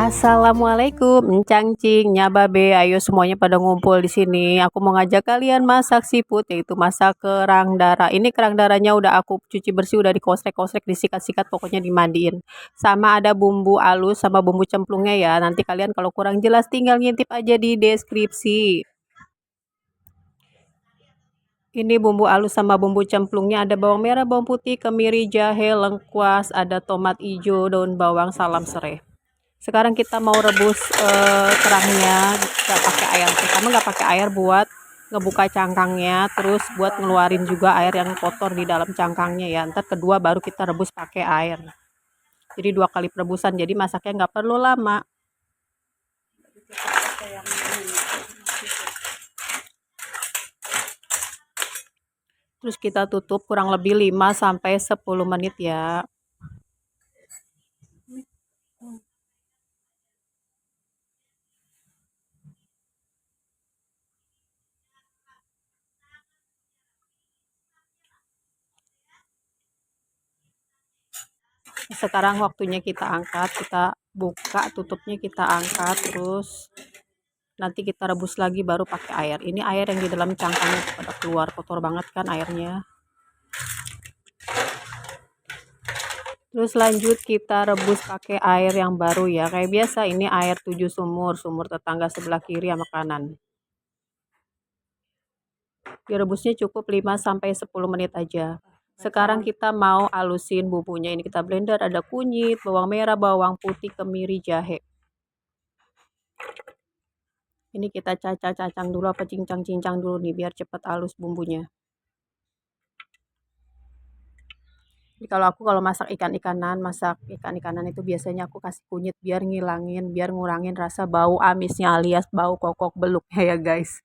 Assalamualaikum, encang cing, nyababe, ayo semuanya pada ngumpul di sini. Aku mau ngajak kalian masak siput, yaitu masak kerang darah. Ini kerang darahnya udah aku cuci bersih, udah dikosrek-kosrek, disikat-sikat, pokoknya dimandiin. Sama ada bumbu halus sama bumbu cemplungnya ya. Nanti kalian kalau kurang jelas tinggal ngintip aja di deskripsi. Ini bumbu halus sama bumbu cemplungnya, ada bawang merah, bawang putih, kemiri, jahe, lengkuas, ada tomat hijau, daun bawang, salam serai. Sekarang kita mau rebus kerangnya, nggak pakai air. Pertama nggak pakai air buat ngebuka cangkangnya, terus buat ngeluarin juga air yang kotor di dalam cangkangnya ya. Ntar kedua baru kita rebus pakai air. Jadi 2 kali perebusan, jadi masaknya nggak perlu lama. Terus kita tutup kurang lebih 5-10 menit ya. Sekarang waktunya kita angkat, kita buka tutupnya, kita angkat, terus nanti kita rebus lagi baru pakai air. Ini air yang di dalam cangkangnya pada keluar, kotor banget kan airnya. Terus lanjut kita rebus pakai air yang baru ya, kayak biasa. Ini air 7 sumur, sumur tetangga sebelah kiri sama kanan. Direbusnya cukup 5-10 menit aja. Sekarang kita mau halusin bumbunya. Ini kita blender, ada kunyit, bawang merah, bawang putih, kemiri, jahe. Ini kita cacang dulu, apa cincang-cincang dulu nih biar cepat halus bumbunya. Jadi kalau masak ikan-ikanan itu biasanya aku kasih kunyit biar ngurangin rasa bau amisnya alias bau kokok beluknya ya guys.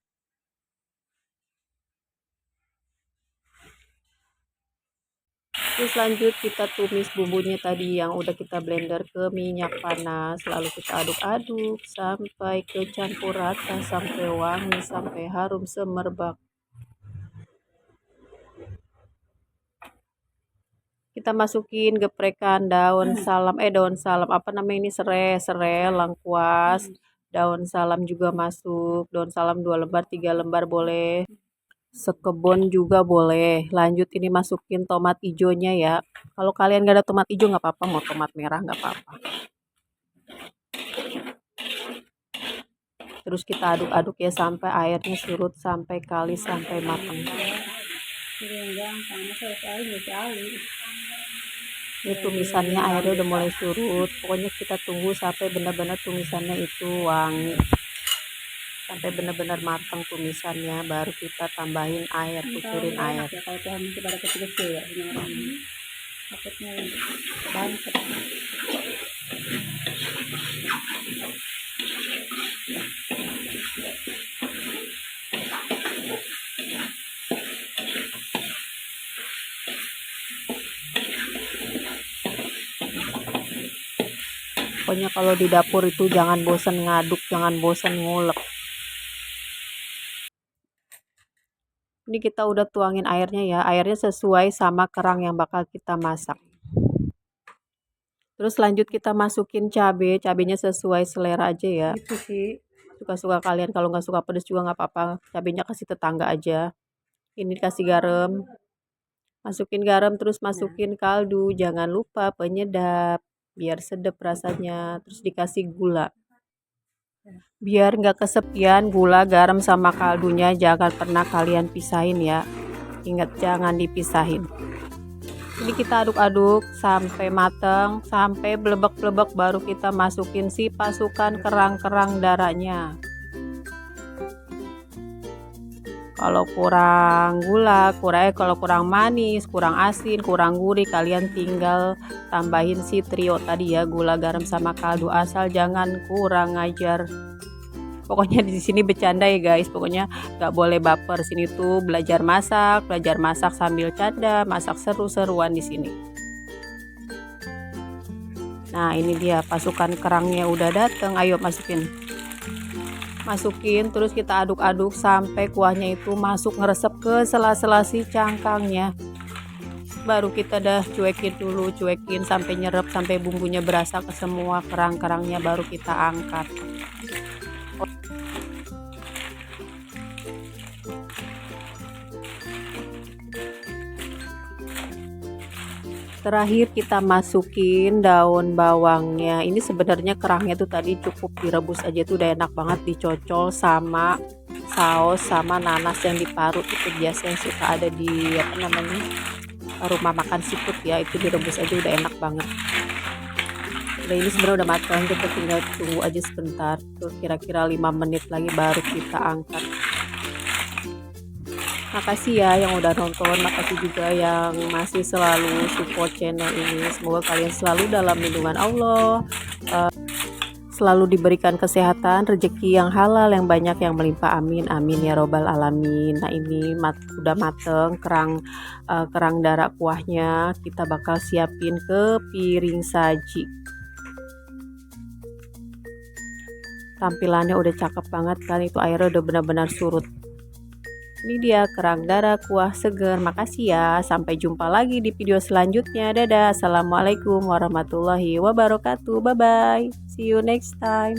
Terus lanjut kita tumis bumbunya tadi yang udah kita blender ke minyak panas, lalu kita aduk-aduk sampai kecampur rata, sampai wangi, sampai harum semerbak. Kita masukin geprekan daun salam, apa namanya ini, serai, lengkuas, daun salam juga masuk, daun salam 2 lembar, 3 lembar boleh, sekebon juga boleh. Lanjut ini masukin tomat hijaunya ya. Kalau kalian gak ada tomat hijau nggak apa-apa, mau tomat merah nggak apa-apa. Terus kita aduk-aduk ya sampai airnya surut, sampai kalis, sampai matang. Ini tumisannya airnya udah mulai surut, pokoknya kita tunggu sampai benar-benar tumisannya itu wangi, sampai benar-benar matang tumisannya, baru kita tambahin air, kucurin air. Kalau Tuhan nanti pada kecil-kecil ya, takutnya bantet. Pokoknya kalau di dapur itu jangan bosan ngaduk, jangan bosan ngulek. Ini kita udah tuangin airnya ya, airnya sesuai sama kerang yang bakal kita masak. Terus lanjut kita masukin cabenya sesuai selera aja ya. Itu sih, suka-suka kalian, kalau nggak suka pedas juga nggak apa-apa, cabenya kasih tetangga aja. Ini kasih garam, masukin garam, terus masukin kaldu, jangan lupa penyedap biar sedap rasanya, terus dikasih gula. Biar nggak kesepian gula, garam, sama kaldunya, jangan pernah kalian pisahin ya. Ingat, jangan dipisahin. Ini kita aduk-aduk sampai matang, sampai blebek-blebek, baru kita masukin si pasukan kerang-kerang darahnya. Kalau kurang gula, kalau kurang manis, kurang asin, kurang gurih, kalian tinggal tambahin si trio tadi ya, gula, garam, sama kaldu, asal jangan kurang ajar. Pokoknya di sini bercanda ya guys, pokoknya nggak boleh baper. Sini tuh belajar masak sambil canda, masak seru-seruan di sini. Nah ini dia pasukan kerangnya udah dateng, ayo masukin, terus kita aduk-aduk sampai kuahnya itu masuk, ngeresep ke sela-sela si cangkangnya. baru kita dah cuekin dulu, cuekin sampai nyerap, sampai bumbunya berasa ke semua kerang-kerangnya, baru kita angkat. Terakhir kita masukin daun bawangnya. Ini sebenarnya kerangnya tuh tadi cukup direbus aja tuh udah enak banget, dicocol sama saus sama nanas yang diparut, itu biasa yang suka ada di apa namanya rumah makan seafood ya, itu direbus aja udah enak banget. Udah, ini sebenarnya udah matang, kita tinggal tunggu aja sebentar tuh, kira-kira 5 menit lagi baru kita angkat. Makasih ya yang udah nonton, makasih juga yang masih selalu support channel ini. Semoga kalian selalu dalam lindungan Allah, selalu diberikan kesehatan, rezeki yang halal, yang banyak, yang melimpah. Amin, amin ya robbal alamin. Nah ini udah mateng kerang darah kuahnya, kita bakal siapin ke piring saji. Tampilannya udah cakep banget kan, itu airnya udah benar-benar surut. Ini dia kerang darah kuah seger. Makasih ya. Sampai jumpa lagi di video selanjutnya. Dadah. Assalamualaikum warahmatullahi wabarakatuh. Bye bye. See you next time.